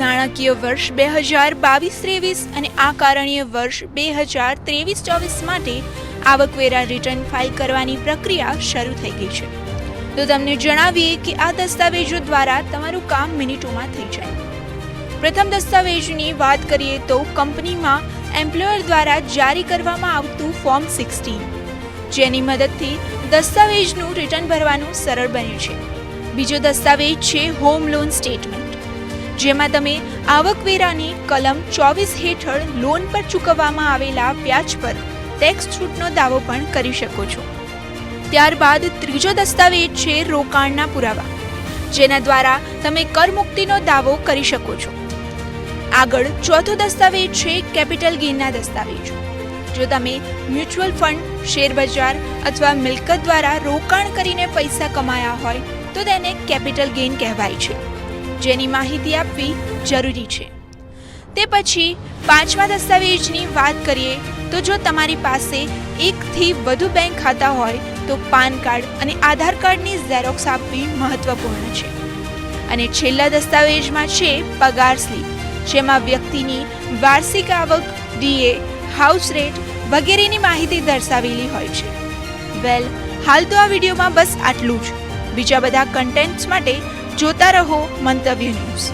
નાણાકીય વર્ષ 2022-23 અને આકારણીય વર્ષ 2023-24 માટે આવકવેરા રિટર્ન ફાઇલ કરવાની પ્રક્રિયા શરૂ થઈ ગઈ છે. તો તમને જણાવીએ કે આ દસ્તાવેજો દ્વારા તમારું કામ મિનિટોમાં થઈ જાય. પ્રથમ દસ્તાવેજની વાત કરીએ તો કંપનીમાં એમ્પ્લોયર દ્વારા જારી કરવામાં આવતું ફોર્મ 16, જેની મદદથી દસ્તાવેજનું રિટર્ન ભરવાનું સરળ બન્યું છે. બીજો દસ્તાવેજ છે હોમ લોન સ્ટેટમેન્ટ, જેમાં તમે આવકવેરાની કલમ 24 હેઠળ લોન પર ચૂકવવામાં આવેલા વ્યાજ પર ટેક્સ છૂટનો દાવો પણ કરી શકો છો. ત્યારબાદ ત્રીજો દસ્તાવેજ છે રોકાણના પુરાવા, જેના દ્વારા તમે કરમુક્તિનો દાવો કરી શકો છો. આગળ ચોથો દસ્તાવેજ છે કેપિટલ ગેઇનના દસ્તાવેજો. જો તમે મ્યુચ્યુઅલ ફંડ, શેરબજાર અથવા મિલકત દ્વારા રોકાણ કરીને પૈસા કમાયા હોય તો તેને કેપિટલ ગેઇન કહેવાય છે, જેની માહિતી આપવી જરૂરી છે. તે પછી પાંચમા દસ્તાવેજની વાત કરીએ તો જો તમારી પાસે એકથી વધુ બેંક ખાતા હોય તો પાન કાર્ડ અને આધાર કાર્ડની ઝેરોક્સ આપવી મહત્વપૂર્ણ છે. અને છેલ્લા દસ્તાવેજમાં છે પગાર સ્લીપ, જેમાં વ્યક્તિની વાર્ષિક આવક, ડીએ, હાઉસ રેટ વગેરેની માહિતી દર્શાવેલી હોય છે. વેલ, હાલ તો આ વિડીયોમાં બસ આટલું જ. બીજા બધા કન્ટેન્ટ્સ માટે જોતા રહો મંતવ્ય ન્યૂઝ.